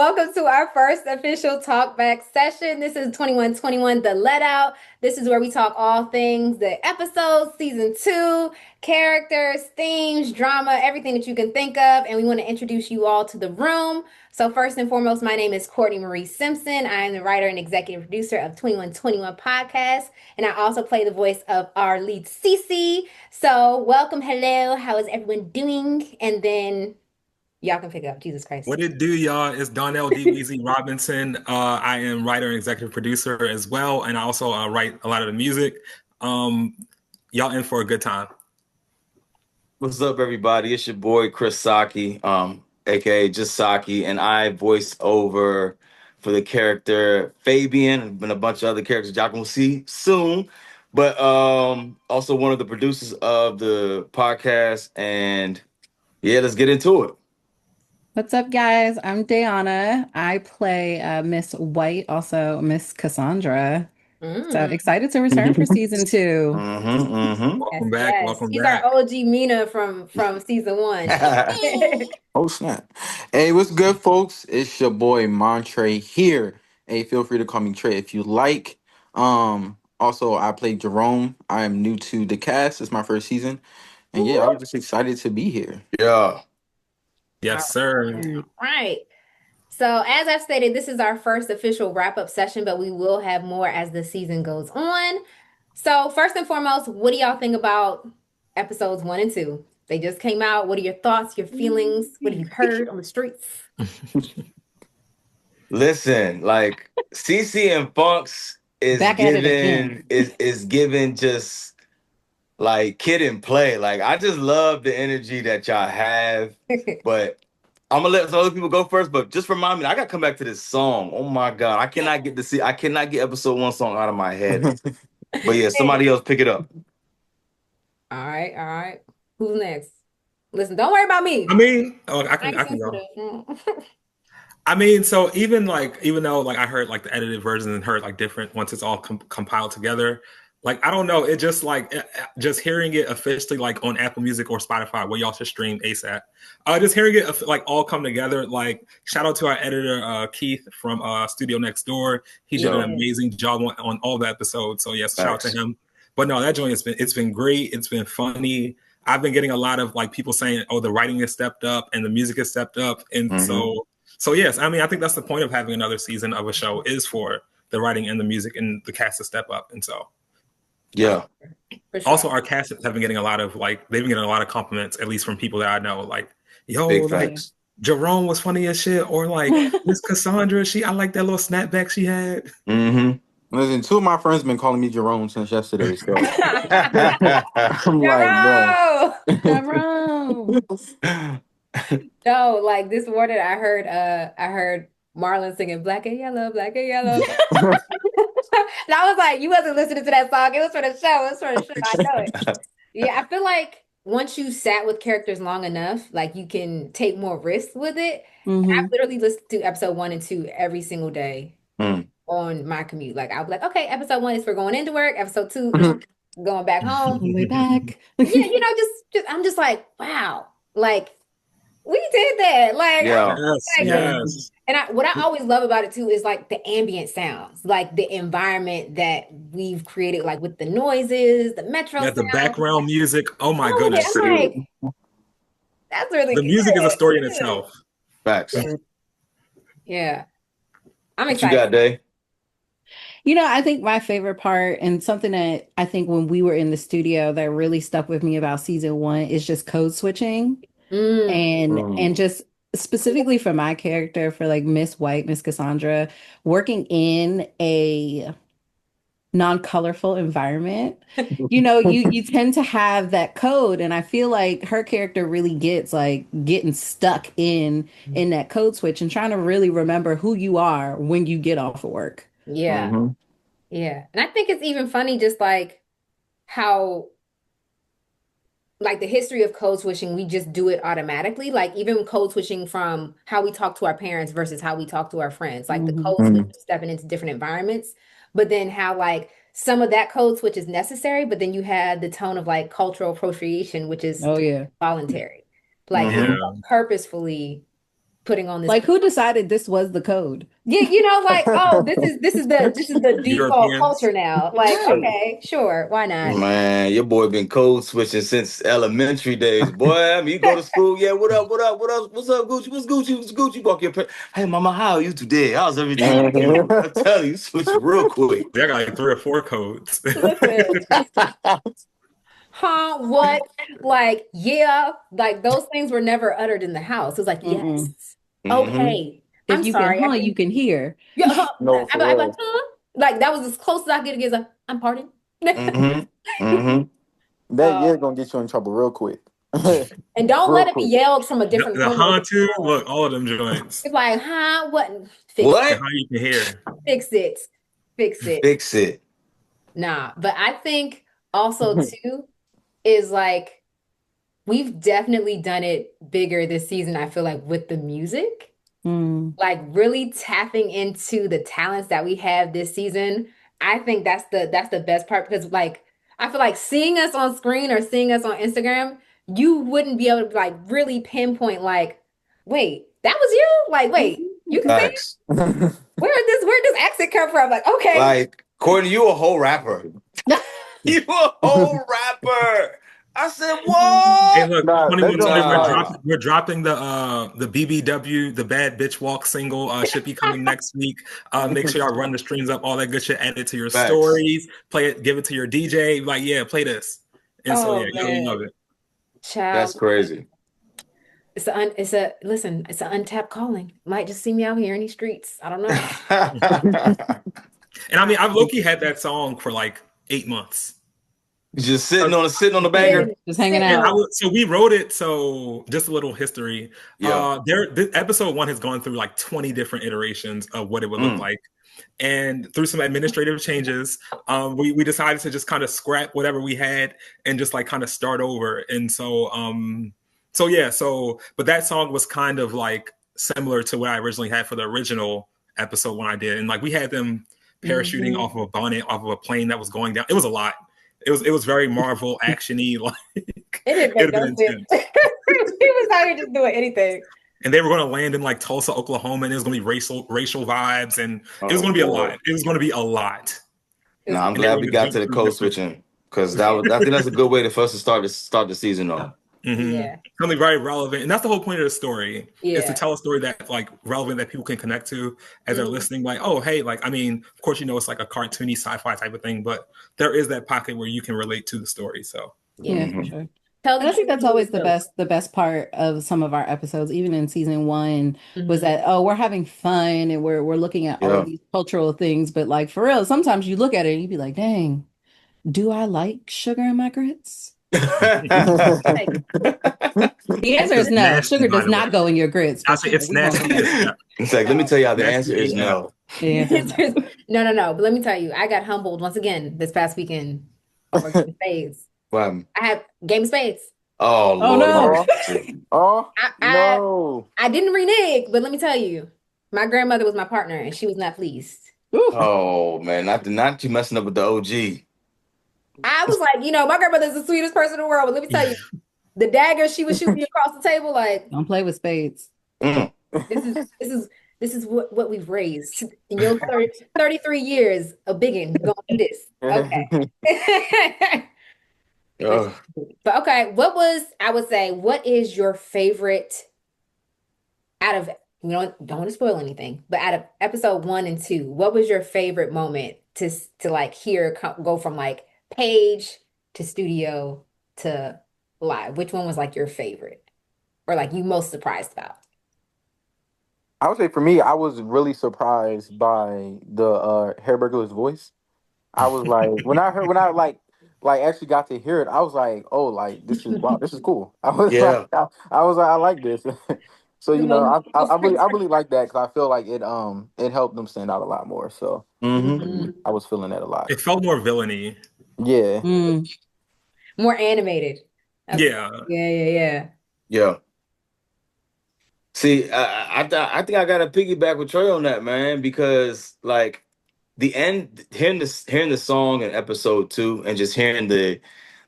welcome to our first official talkback session. This is 2121 The Let Out. This is where we talk all things the episodes, season 2, characters, themes, drama, everything that you can think of. And we want to introduce you all to the room. So, first and foremost, my name is Courtney Marie Simpson. I am the writer and executive producer of 2121 Podcast. And I also play the voice of our lead, Cici. So, welcome, hello. How is everyone doing? And then y'all can pick up. Jesus Christ. What it do, y'all? It's Donnell D. Weezy Robinson. I am writer and executive producer as well, and I also write a lot of the music. Y'all in for a good time. What's up, everybody? It's your boy Chris Sakyi, aka just Sakyi, and I voice over for the character Fabian and a bunch of other characters y'all gonna see soon. But also one of the producers of the podcast, and yeah, let's get into it. What's up, guys? I'm Dayana. I play Miss White, also Miss Cassandra. So excited to return for season 2. Welcome back. Welcome She's back. our OG Mina from season 1. Oh, snap. Hey, what's good, folks? It's your boy Montray here. Hey, feel free to call me Trey if you like. Also, I play Jerome. I am new to the cast. It's my first season. And yeah, I'm just excited to be here. Yeah. Yes, sir. All right. So, as I've stated, this is our first official wrap-up session, but we will have more as the season goes on. So, first and foremost, what do y'all think about episodes 1 and 2? They just came out. What are your thoughts, your feelings? What have you heard on the streets? Listen, like Cici and Funks is Back at it again. is given just like kid and play. Like I just love the energy that y'all have. But I'm gonna let some other people go first. But just remind me, I gotta come back to this song. Oh my god, I cannot get episode 1 song out of my head. But yeah, somebody else pick it up. All right. Who's next? Listen, don't worry about me. I mean, I can go. I mean, so even though like I heard like the edited version and heard like different once it's all compiled together, like I don't know, it just like just hearing it officially like on Apple Music or Spotify where y'all should stream ASAP. Just hearing it like all come together. Like shout out to our editor Keith from Studio Next Door. He did an amazing job on all the episodes. So yes, shout out to him. But no, that joint it's been great. It's been funny. I've been getting a lot of like people saying, "Oh, the writing has stepped up and the music has stepped up," and so yes, I mean, I think that's the point of having another season of a show is for the writing and the music and the cast to step up. And so, yeah. For sure. Also, our cast have been getting a lot of they've been getting a lot of compliments, at least from people that I know. Like, yo, Big like facts. Jerome was funny as shit, or like Miss Cassandra, I like that little snapback she had. Listen, 2 of my friends been calling me Jerome since yesterday. So I'm Jerome! like, Jerome. No, like this morning I heard Marlon singing Black and Yellow, Black and Yellow. And I was like, you wasn't listening to that song. It was for the show. It was for the show. I know it. Yeah, I feel like once you sat with characters long enough, like you can take more risks with it. I've literally listened to episode 1 and 2 every single day on my commute. Like I'll be like, okay, episode 1 is for going into work. Episode 2 is going back home. Way back. Yeah, just I'm just like, wow, like we did that. Like, Yes. And what I always love about it too is like the ambient sounds, like the environment that we've created, like with the noises, the metro sounds. The background music. Oh my goodness. I'm like, that's really the good. music is a story in itself. Facts. Yeah. I'm What excited. you got, Day? You know, I think my favorite part and something that I think when we were in the studio that really stuck with me about season 1 is just code switching. And just specifically for my character, for like Miss White, Miss Cassandra, working in a non-colorful environment, you know, you tend to have that code, and I feel like her character really gets like getting stuck in that code switch and trying to really remember who you are when you get off of work. Yeah. Yeah. And I think it's even funny just like how like the history of code switching, we just do it automatically. Like even code switching from how we talk to our parents versus how we talk to our friends, like the code switch stepping into different environments, but then how like some of that code switch is necessary, but then you had the tone of like cultural appropriation, which is voluntary. Like you don't purposefully putting on this. Like, who decided this was the code? Yeah, like, oh, this is the default culture now. Like, okay, sure, why not? Man, your boy been code switching since elementary days. Boy, I mean, you go to school, yeah, what up, what up, what up, what's up, Gucci, what's Gucci, what's Gucci? Walk your hey, mama, how are you today? How's everything? I'm telling you, switch real quick. They got like 3 or 4 codes. Listen. Huh? What? Like, yeah. Like, those things were never uttered in the house. It was like, yes. Okay. If you sorry. Can, you can hear. Yeah. No, for real. Like, huh? Like, that was as close as I could get. Like, I'm pardon. That gonna get you in trouble real quick. And don't let it be yelled from a different the huh too. Look, all of them joints. It's like, huh? What? What? How you can hear? Fix it. Fix it. Nah, but I think also too is like we've definitely done it bigger this season. I feel like with the music, like really tapping into the talents that we have this season. I think that's the best part because like I feel like seeing us on screen or seeing us on Instagram, you wouldn't be able to like really pinpoint like, wait, that was you? Like, wait, you can sing? Where did this accent come from? Like, okay. Like, Courtney, you a whole rapper. You a whole rapper. I said, what? Hey, look, 21, we're dropping the BBW, the Bad Bitch Walk single. Should be coming next week. Make sure y'all run the streams up, all that good shit. Add it to your stories. Play it, give it to your DJ. Like, yeah, play this. And you love it. Child, that's crazy. It's an untapped calling. Might just see me out here in these streets. I don't know. And I mean, I've low-key had that song for like 8 months. Just sitting on the banger, just hanging out. So we wrote it. So just a little history. Yeah. Episode 1 has gone through like 20 different iterations of what it would look like, and through some administrative changes, we decided to just kind of scrap whatever we had and just like kind of start over. And but that song was kind of like similar to what I originally had for the original episode when I did, and like we had them parachuting off of a bonnet, off of a plane that was going down. It was a lot. It was very Marvel actiony. Like it didn't make no sense. He was out here just doing anything. And they were going to land in like Tulsa, Oklahoma, and it was going to be racial vibes, and it was going to be a lot. It was going to be a lot. No, I'm glad we got to the code switching because I think that's a good way for us to start the season off. Yeah, something very relevant, and that's the whole point of the story. Is to tell a story that like relevant that people can connect to as they're listening. Like, oh, hey, like I mean, of course, it's like a cartoony sci-fi type of thing, but there is that pocket where you can relate to the story. So for sure. I think that's always the best part of some of our episodes, even in season 1, was that we're having fun and we're looking at all of these cultural things, but like for real, sometimes you look at it and you be like, dang, do I like sugar in my grits? The answer is no. Nasty, sugar does not go in your grits. I say it's nasty. It's like, let me tell y'all, the answer is no. No. But let me tell you, I got humbled once again this past weekend over Game of Spades. I had Game of Spades. Oh no! No! I didn't renege, but let me tell you, my grandmother was my partner, and she was not pleased. Oh man, not you messing up with the OG. I was like, my grandmother's the sweetest person in the world, but let me tell you, the dagger she was shooting across the table, like, don't play with spades. This is what we've raised in your 33 years of biggin. We're gonna do this, okay? But okay, what is your favorite out of don't want to spoil anything, but out of episode 1 and 2, what was your favorite moment to like hear go from like page to studio to live? Which one was like your favorite or like you most surprised about? I would say for me, I was really surprised by the Hairburglar's voice. I was like, when I actually got to hear it, I was like, oh, like this is cool. I was like, I like this. So I really like that because I feel like it helped them stand out a lot more. So I was feeling that a lot. It felt more villainy. Yeah. More animated. Yeah. See, I think I got to piggyback with Trey on that, man, because like the end, hearing the song in episode 2 and just hearing the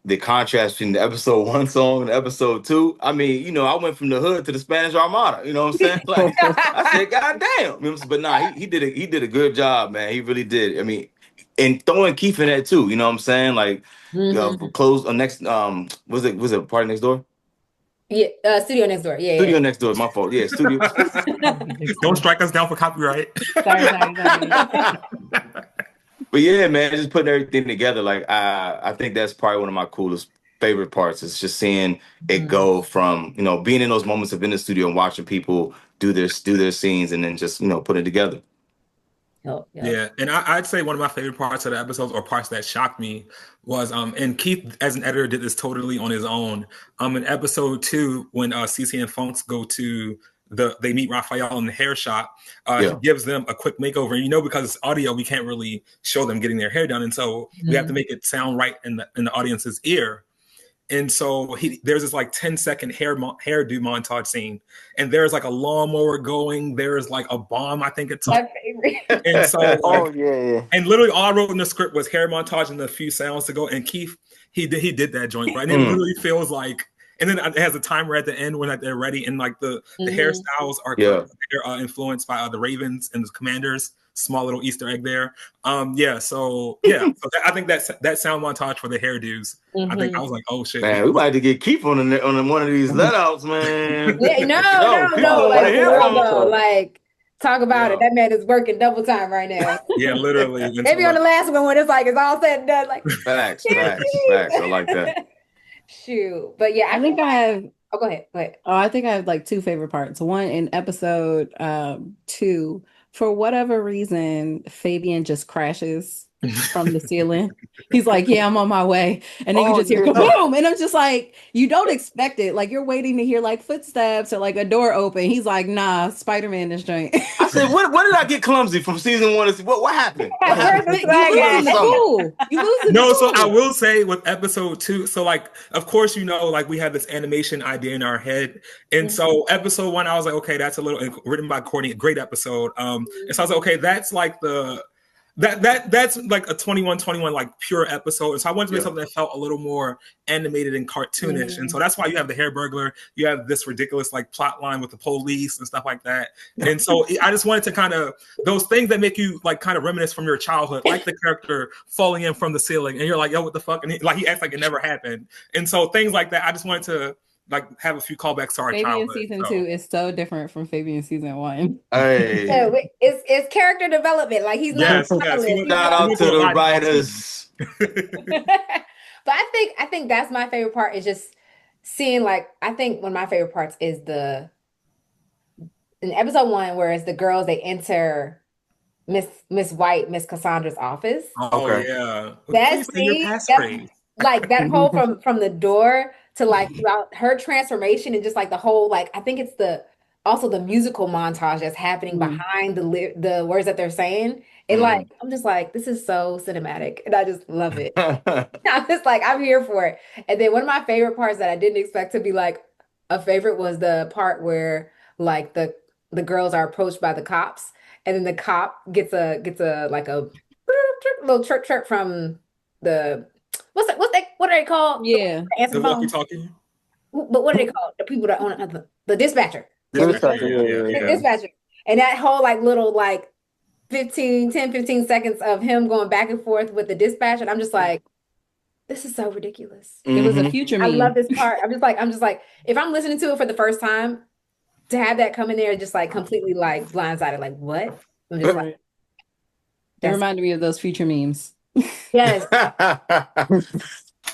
the contrast between the episode 1 song and episode 2. I mean, you know, I went from the hood to the Spanish Armada. You know what I'm saying? Like, I said, God damn. But nah, he did a good job, man. He really did. I mean, and throwing Keith in that too. You know what I'm saying? Like, close next. Was it Party Next Door? Yeah, Studio Next Door. Yeah, Studio Next Door. My fault. Yeah, Studio. Don't strike us down for copyright. Sorry. But yeah, man, just putting everything together. Like, I think that's probably one of my coolest favorite parts. Is just seeing it go from, you know, being in those moments of in the studio and watching people do their scenes and then just, you know, put it together. Yeah, and I'd say one of my favorite parts of the episodes, or parts that shocked me, was and Keith as an editor did this totally on his own. In episode 2, when Cici and Funks go to they meet Raphael in the hair shop, he gives them a quick makeover. And, you know, because it's audio, we can't really show them getting their hair done, and so we have to make it sound right in the audience's ear. And so there's this like 10-second hairdo montage scene, and there's like a lawnmower going. There's like a bomb, I think it's my favorite. And so, yeah. And literally all I wrote in the script was hair montage and a few sounds to go. And Keith, he did that joint, right? And it literally feels like, and then it has a timer at the end when they're ready, and like the hairstyles are influenced by the Ravens and the Commanders. Small little Easter egg there. So I think that sound montage for the hairdos. I think I was like, oh shit, man, we might have to get Keith on one of these let outs, man. No, like talk about it. That man is working double time right now. Yeah, literally. Maybe on the last one when it's like it's all said and done. Like facts. I like that. Shoot, but yeah, I think I have. Oh, go ahead. Oh, I think I have like 2 favorite parts. One in episode 2. For whatever reason, Fabian just crashes from the ceiling. He's like, yeah, I'm on my way. And then you just hear boom. And I'm just like, you don't expect it. Like, you're waiting to hear like footsteps or like a door open. He's like, nah, Spider-Man is joint. I said, what did I get clumsy from season 1? What happened? You lose it. No, so I will say with episode 2, so like, of course, you know, like we have this animation idea in our head. And so episode 1, I was like, okay, that's a little written by Courtney, a great episode. And so I was like, okay, that's like that's like a 21 like pure episode. And so I wanted to make something that felt a little more animated and cartoonish. And so that's why you have the Hairburglar, you have this ridiculous like plot line with the police and stuff like that. And so I just wanted to kind of those things that make you like kind of reminisce from your childhood, like the character falling in from the ceiling and you're like, yo, what the fuck? And he acts like it never happened. And so things like that, I just wanted to like have a few callbacks to our childhood. Fabian season 2 is so different from Fabian season 1. Hey, it's character development. Like he's not. Shout out to the writers. But I think that's my favorite part is just seeing like I think one of my favorite parts is in episode 1 where it's the girls they enter Miss White, Miss Cassandra's office. Oh yeah, that scene, like that whole from the door to like throughout her transformation and just like the whole like I think it's also the musical montage that's happening behind the words that they're saying. And like I'm just like this is so cinematic and I just love it. I'm just like I'm here for it. And then one of my favorite parts that I didn't expect to be like a favorite was the part where like the girls are approached by the cops and then the cop gets a like a little chirp from the what are they called? Yeah, the walkie-talkie. But what are they called? The people that own the dispatcher. The dispatcher. And that whole like little like 10, 15 seconds of him going back and forth with the dispatcher. And I'm just like, this is so ridiculous. It was a future meme. I love this part. I'm just like, if I'm listening to it for the first time, to have that come in there just like completely like blindsided, like what? I'm just like, it reminded me of those future memes. Yes.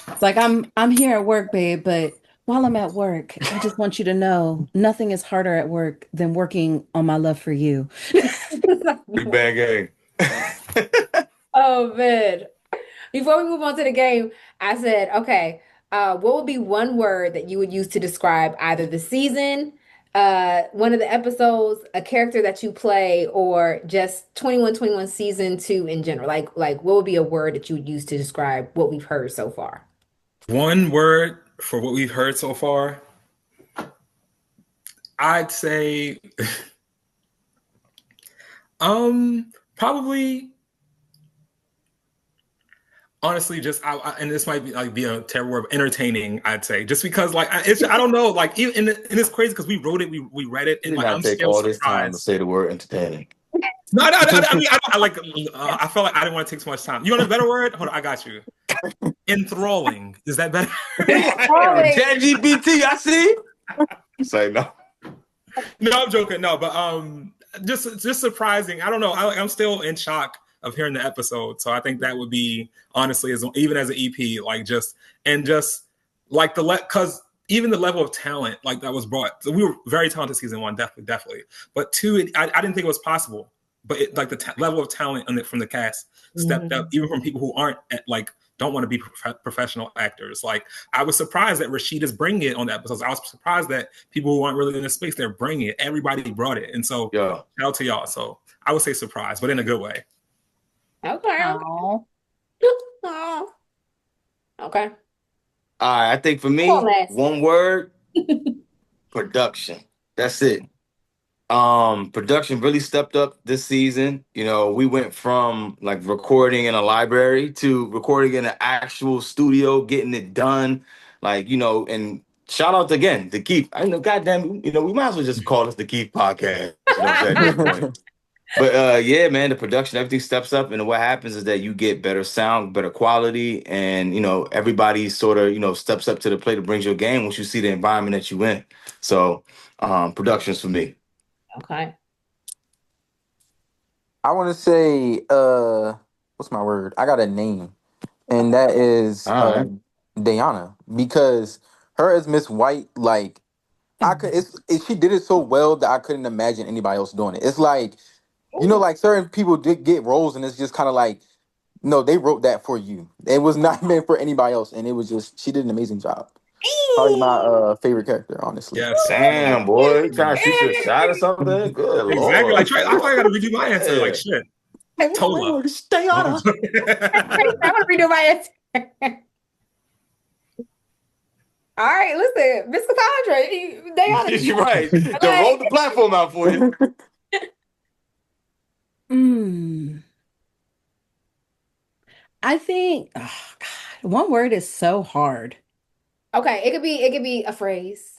It's like I'm here at work, babe, but while I'm at work, I just want you to know nothing is harder at work than working on my love for you. Big bad game. Oh man. Before we move on to the game, I said, okay, what would be one word that you would use to describe either the season, one of the episodes, a character that you play, or just 21 season 2 in general? Like what would be a word that you would use to describe what we've heard so far? One word for what we've heard so far, I'd say probably honestly, just and this might be a terrible word, entertaining. I'd say just because I don't know, and it's crazy because we wrote it, we read it, and did not I'm take still all this time to surprised. say the word entertaining. No, I mean, I felt like I didn't want to take too much time. You want a better word? Hold on, I got you. Enthralling. Is that better? ChatGPT, I see. Say no. No, I'm joking. No, but just surprising. I don't know. I'm still in shock of hearing the episode. So I think that would be honestly, even as an EP, just like because even the level of talent that was brought. So we were very talented season 1, definitely. But 2, I didn't think it was possible. But the level of talent from the cast stepped up, even from people who aren't don't want to be professional actors. I was surprised that Rashid is bringing it on the episodes. I was surprised that people who aren't really in the space, they're bringing it. Everybody brought it. And so shout out to y'all. So I would say surprised, but in a good way. Okay. Okay. All right, I think for me, one word, production. That's it. Production really stepped up this season. We went from recording in a library to recording in an actual studio, getting it done. And shout out again to Keith. I know, goddamn, we might as well just call this the Keith podcast. At this point. But yeah, man, the production, everything steps up, and what happens is that you get better sound, better quality, and everybody sort of steps up to the plate to bring your game once you see the environment that you in. So production's for me. Okay. I want to say, what's my word? I got a name, and that is Dayana, because her as Miss White, she did it so well that I couldn't imagine anybody else doing it. It's certain people did get roles, and it's just kind of no, they wrote that for you. It was not meant for anybody else, and it was just she did an amazing job. Probably my favorite character, honestly. Yeah, damn boy, trying to shoot your shot or something. Good exactly. Lord. I probably got to redo my answer. Shit. Tola. Stay on her. I want to redo my answer. All right, listen, Miss Cassandra, Dayana. You're right. Don't roll the platform out for you. I think one word is so hard. Okay, it could be a phrase.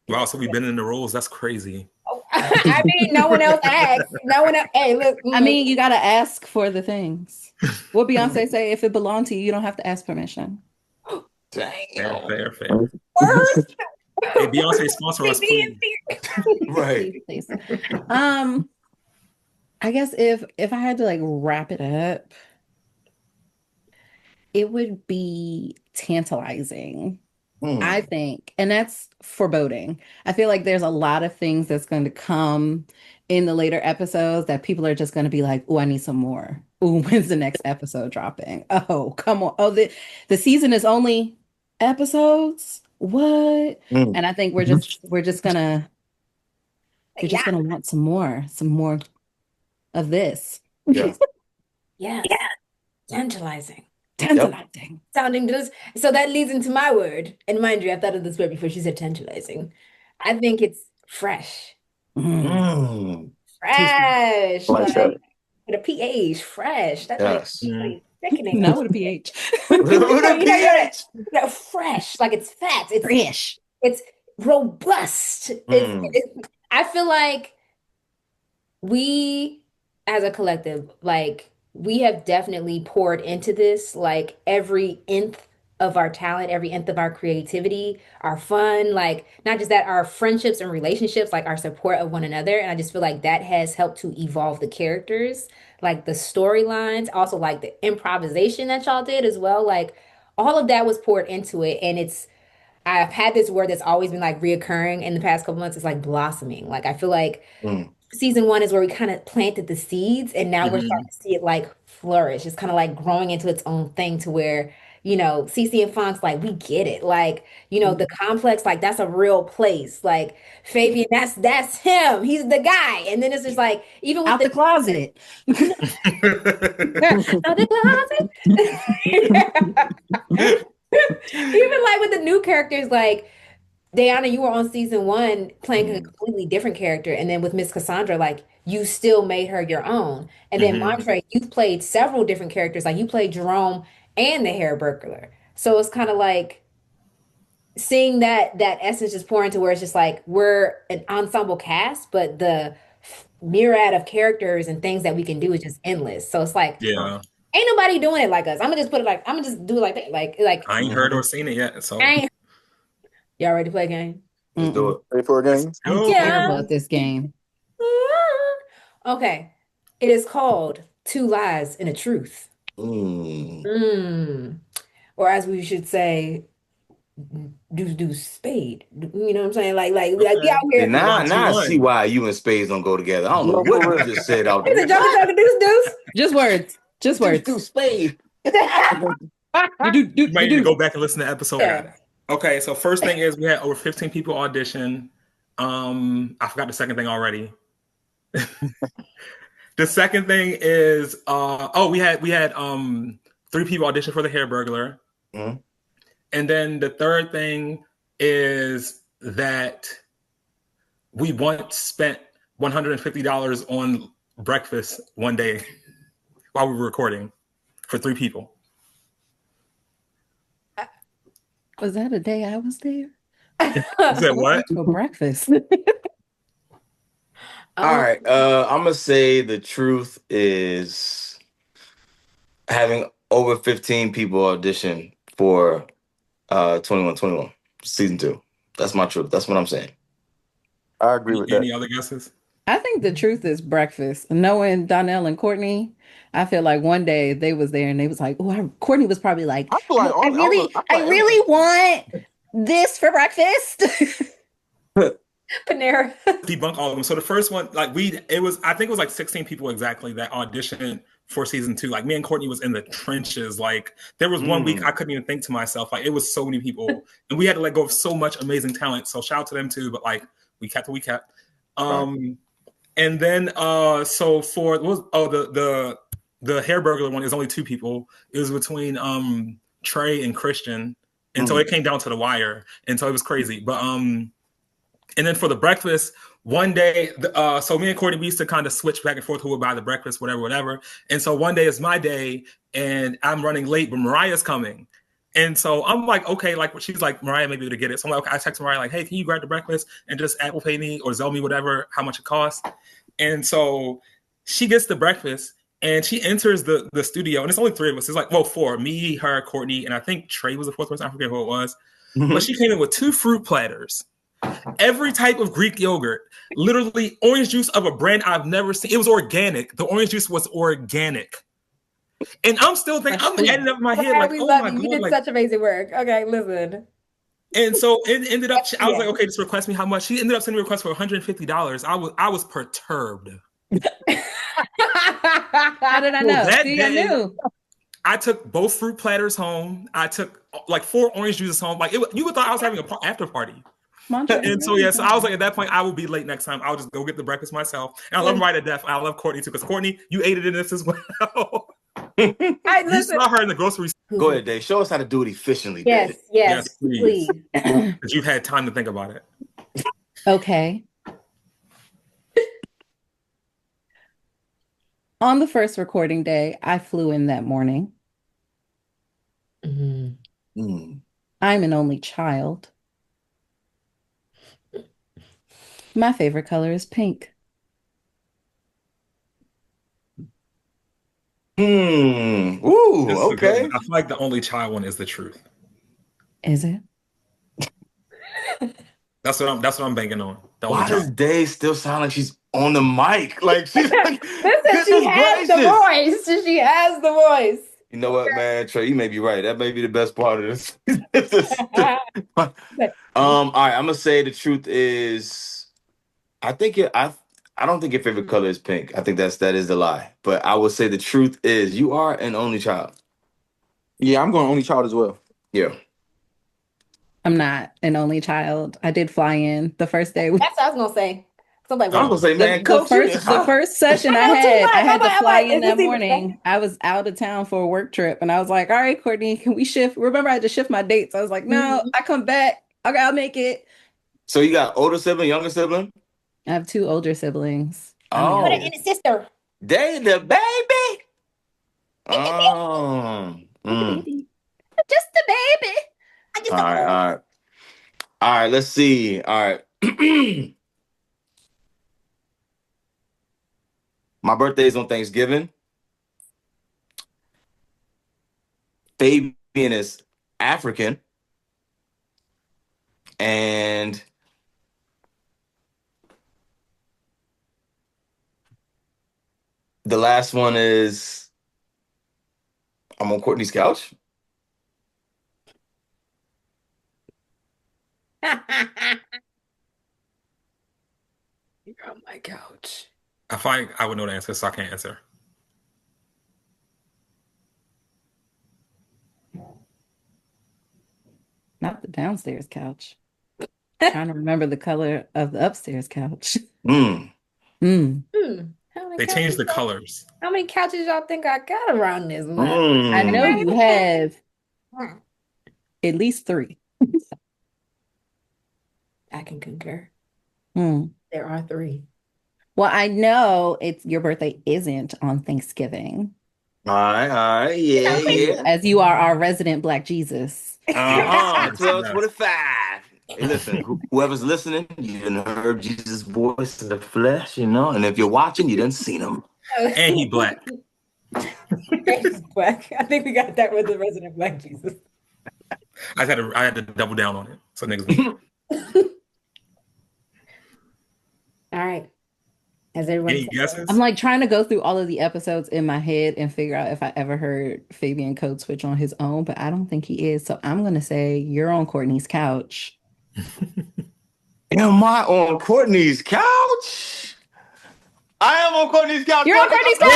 Wow, so we've been in the roles. That's crazy. I mean, no one else asked. No one else. Hey, look. I mean, you got to ask for the things. What Beyonce say? If it belongs to you, you don't have to ask permission. Damn. Fair. Hey, Beyonce, sponsor us, please. Right. Please. I guess if I had to wrap it up, it would be tantalizing. I think, and that's foreboding. I feel like there's a lot of things that's going to come in the later episodes that people are just going to be like, oh, I need some more. Oh, when's the next episode dropping? Oh, come on. Oh, the season is only episodes. What? And I think we're just gonna want some more of this. Yeah. Tantalizing. Tantalizing. Sounding just so that leads into my word. And mind you, I thought of this word before she said tantalizing. I think it's fresh. Fresh. With a PH, fresh. That's sickening. Not with a PH. With a PH. Fresh. It's fat. It's fresh. It's robust. I feel like we as a collective, we have definitely poured into this, every nth of our talent, every nth of our creativity, our fun, not just that, our friendships and relationships, our support of one another. And I just feel like that has helped to evolve the characters, the storylines, also the improvisation that y'all did as well. All of that was poured into it. And I've had this word that's always been reoccurring in the past couple months. It's blossoming. I feel like season 1 is where we kind of planted the seeds, and now we're starting to see it flourish. It's kind of growing into its own thing to where, Cici and Fonk's we get it. The complex, that's a real place. Fabian, that's him. He's the guy. And then it's just even with out the closet. Out the closet. Even with the new characters, Dayana, you were on season 1 playing a completely different character. And then with Miss Cassandra, you still made her your own. And then Mm-hmm. Montray, you've played several different characters. Like you played Jerome and the Hairburglar. So it's kind of like seeing that essence just pour into where it's just like we're an ensemble cast, but the myriad of characters and things that we can do is just endless. So it's like Yeah. ain't nobody doing it like us. I'm gonna just put it like I'm gonna just do it like that. Like I ain't heard or seen it yet. So y'all ready to play a game? Let's do it. Ready for a game? I'm terrible at this game. Okay. It is called Two Lies and a Truth. Mm. Or as we should say, deuce spade. You know what I'm saying? Like we out here. Now I see why you and spades don't go together. I don't know what you just said out there. Is it joker, deuce? Just words. Just words. Deuce spade. You might need to go back and listen to the episode. Yeah. Okay, so first thing is we had over 15 people audition. I forgot the second thing already. The second thing is we had 3 people audition for the Hairburglar. Mm-hmm. And then the third thing is that we once spent $150 on breakfast one day while we were recording for 3 people. Was that a day I was there? You said what? For breakfast. All right. I'm gonna say the truth is having over 15 people audition for 21 season 2. That's my truth. That's what I'm saying. I agree with that. Any other guesses? I think the truth is breakfast. Knowing Donnell and Courtney, I feel like one day they was there and they was like, "Oh, Courtney was probably like, I really want this for breakfast." Panera. Debunk all of them. So the first one, I think it was like 16 people exactly that auditioned for season 2. Like me and Courtney was in the trenches. Like there was one week I couldn't even think to myself. Like it was so many people, and we had to let go of so much amazing talent. So shout out to them too. But like we kept what we kept. And then so for the Hairburglar one is only 2 people. It was between Trey and Christian, and so it came down to the wire, and so it was crazy. But and then for the breakfast, one day, so me and Courtney, we used to kind of switch back and forth who would buy the breakfast, whatever. And so one day is my day, and I'm running late, but Mariah's coming. And so I'm like, okay, like she's like, Mariah may be able to get it. So I'm like, okay, I text Mariah like, hey, can you grab the breakfast and just Apple Pay me or Zelle me, whatever, how much it costs. And so she gets the breakfast and she enters the studio, and it's only 3 of us. It's like, well, 4, me, her, Courtney, and I think Trey was the 4th person. I forget who it was. But she came in with 2 fruit platters, every type of Greek yogurt, literally orange juice of a brand I've never seen. It was organic. The orange juice was organic. And I'm still thinking, I'm adding up in my head, like, oh my God. You did such amazing work. Okay, listen. And so it ended up, I was like, okay, just request me how much. She ended up sending me a request for $150. I was perturbed. How did I know? That See, day, I knew. I took both fruit platters home. I took like 4 orange juices home. Like you would thought I was having an after party. And so so I was like, at that point, I will be late next time. I'll just go get the breakfast myself. And I love Mariah to death. I love Courtney too, because Courtney, you aided in this as well. You saw her in the grocery store. Go ahead, Dave. Show us how to do it efficiently. Yes, please. Because you've had time to think about it. Okay. On the first recording day, I flew in that morning. I'm an only child. My favorite color is pink. Ooh, okay. I feel like the only child one is the truth. Is it? That's what I'm banking on. Why does Day still sound like she's on the mic? Like she's like, listen, she has the voice. She has the voice. You know what, man, Trey, you may be right. That may be the best part of this. All right, I'm gonna say the truth is, I don't think your favorite color is pink. I think that is the lie. But I would say the truth is you are an only child. Yeah, I'm going only child as well. Yeah. I'm not an only child. I did fly in the first day. That's what I was gonna say. So like, I was gonna say, man, the first session I had to fly in that morning. I was out of town for a work trip, and I was like, all right, Courtney, can we shift? Remember, I had to shift my dates. I was like, no, I come back. Okay, I'll make it. So you got older sibling, younger sibling? I have 2 older siblings. Oh, and his sister. they the baby. And the Oh, baby. just the baby. I just all right, all right, all right. Let's see. All right. My birthday is on Thanksgiving. Fabian is African, and the last one is I'm on Courtney's couch. You're on my couch. I find I would know the answer, so I can't answer. Not the downstairs couch. Trying to remember the color of the upstairs couch. Mm. They changed the colors. How many couches y'all think I got around this month? I know you have at least 3. I can concur. Mm. There are 3. Well, I know your birthday isn't on Thanksgiving. All right, yeah, yeah. As you are our resident Black Jesus. 12:25. Hey, listen, whoever's listening, you done heard Jesus' voice in the flesh, you know, and if you're watching, you done seen him. And he black. He's black. I think we got that with the resident Black Jesus. I had to double down on it. So niggas. All right. Has everyone Any guesses? I'm like trying to go through all of the episodes in my head and figure out if I ever heard Fabian code switch on his own, but I don't think he is. So I'm going to say you're on Courtney's couch. Am I on Courtney's couch? I am on Courtney's couch. You're on Courtney's couch.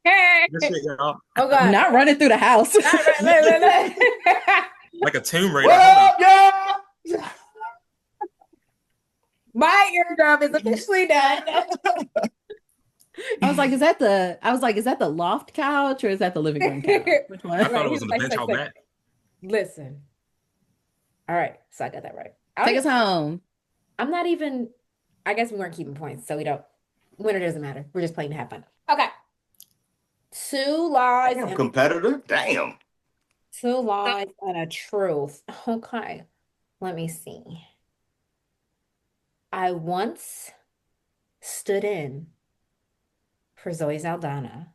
Hey! This shit, y'all. Oh God. Not running through the house. Like a Tomb Raider. What up, y'all? My eardrum is officially done. I was like, is that the loft couch or is that the living room couch? Which one? I thought it was on the bench out back. Listen. All right, so I got that right. Take us home. I'm not even, I guess we weren't keeping points, so we don't, winner doesn't matter. We're just playing to have fun. Okay. 2 lies. Damn, competitor? Damn. 2 lies and a truth. Okay, let me see. I once stood in for Zoe Saldana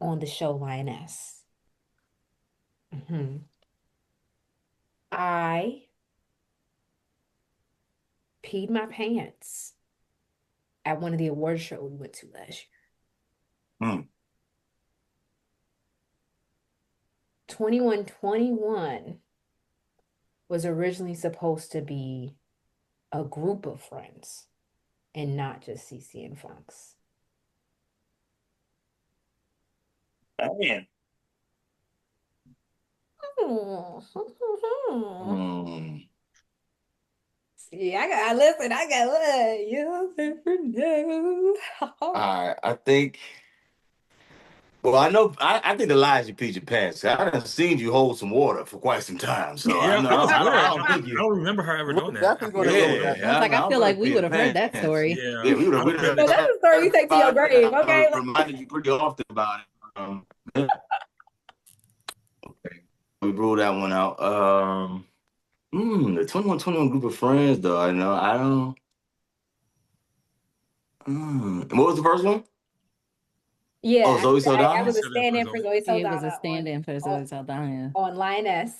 on the show Lioness. I peed my pants at one of the award shows we went to last year. 21 was originally supposed to be a group of friends and not just Cici and Funks. Damn. See, I got what you different now. All right, I think. Well, I think the lies you peed your pants. I done seen you hold some water for quite some time, so Yeah, I know. I don't remember her ever doing that. Definitely gonna go with that. I feel like we would have heard that story. Yeah, we would have. So that's a story you take to your grave, okay? Reminded you pretty often about it. Okay, we ruled that one out. The 21 group of friends, though. I don't. What was the first one? Yeah. Oh, Zoe Saldana? I was a stand-in for Zoe Saldana. It was a stand-in for Zoe Saldana. On Lioness.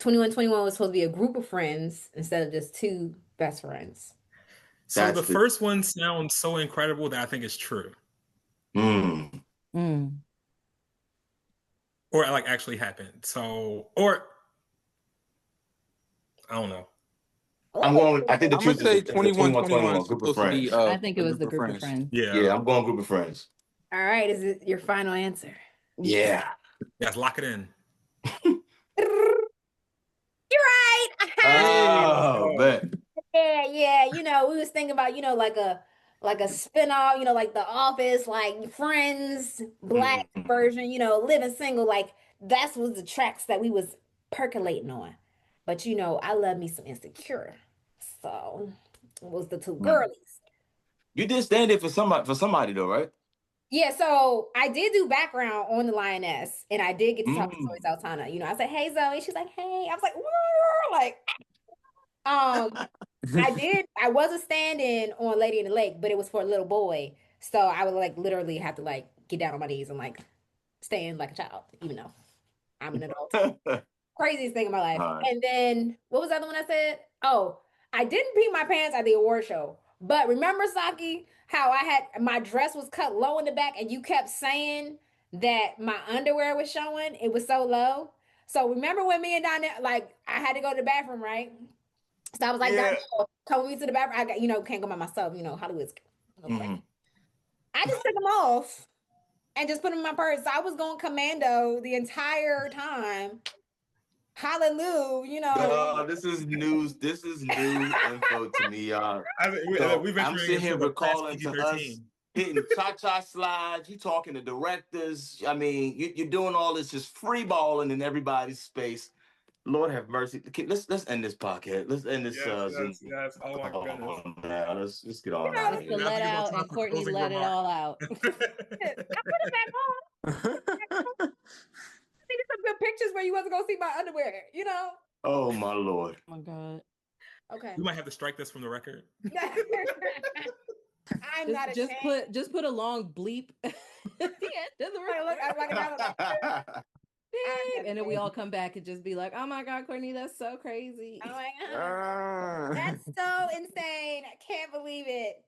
21 was supposed to be a group of friends instead of just 2 best friends. So the first one sounds so incredible that I think it's true. Or like actually happened. So, or I don't know. I think the truth I'm gonna say is 21 group of friends. I think it was the group of friends. Yeah, I'm going group of friends. All right, is it your final answer? Yeah. Yes, lock it in. You're right. Oh, bet. Yeah. You know, we was thinking about, like a spin-off, like The Office, like Friends, Black version, Living Single, like that's was the tracks that we was percolating on. But I love me some Insecure. So it was the two girlies. You did stand in for somebody though, right? Yeah, so I did do background on the Lioness, and I did get to talk to Zoe Saltana. You know, I said, "Hey, Zoe." She's like, "Hey." I was like, "Whoa," like, I was a stand-in on Lady in the Lake, but it was for a little boy, so I would like literally have to like get down on my knees and like stand like a child, even though I'm an adult. Craziest thing in my life. Right. And then what was the other one I said? Oh, I didn't pee my pants at the award show. But remember, Sakyi, how I had my dress was cut low in the back and you kept saying that my underwear was showing? It was so low. So remember when me and Donnell, like, I had to go to the bathroom, right? So I was like, Donnell, come with me to the bathroom. I got, can't go by myself, Hollywood's I just took them off and just put them in my purse. So I was going commando the entire time. Hallelujah, this is news. This is new info to me, y'all. So I'm sitting here recalling to us hitting cha-cha slides. You talking to directors. I mean, you're doing all this just free balling in everybody's space. Lord have mercy. Let's end this podcast. Let's end this Zoom. Yes. Oh my goodness. Now let's get on out of here. Let out and Courtney let it all out. I put it back on. See some good pictures where you wasn't gonna see my underwear, Oh my Lord. Oh my God. Okay. We might have to strike this from the record. I'm not ashamed. Just put a long bleep at the end of the record. And then we all come back and just be like, "Oh my God, Courtney, that's so crazy. Oh my God. That's so insane. I can't believe it."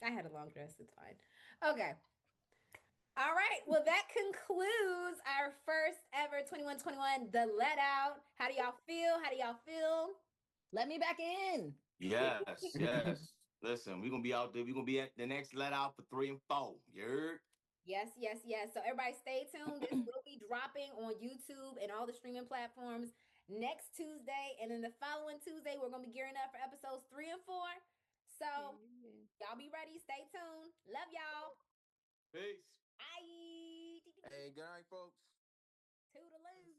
I had a long dress. It's fine. Okay. All right. Well, that concludes our first ever 2121 The Let Out. How do y'all feel? Let me back in. Yes. Listen, we're gonna be out there. We're gonna be at the next Let Out for 3 and 4. You heard? Yes. So everybody stay tuned. This will be dropping on YouTube and all the streaming platforms next Tuesday. And then the following Tuesday, we're going to be gearing up for episodes 3 and 4. So y'all be ready. Stay tuned. Love y'all. Peace. Bye. Hey, good night, folks. Toodaloo.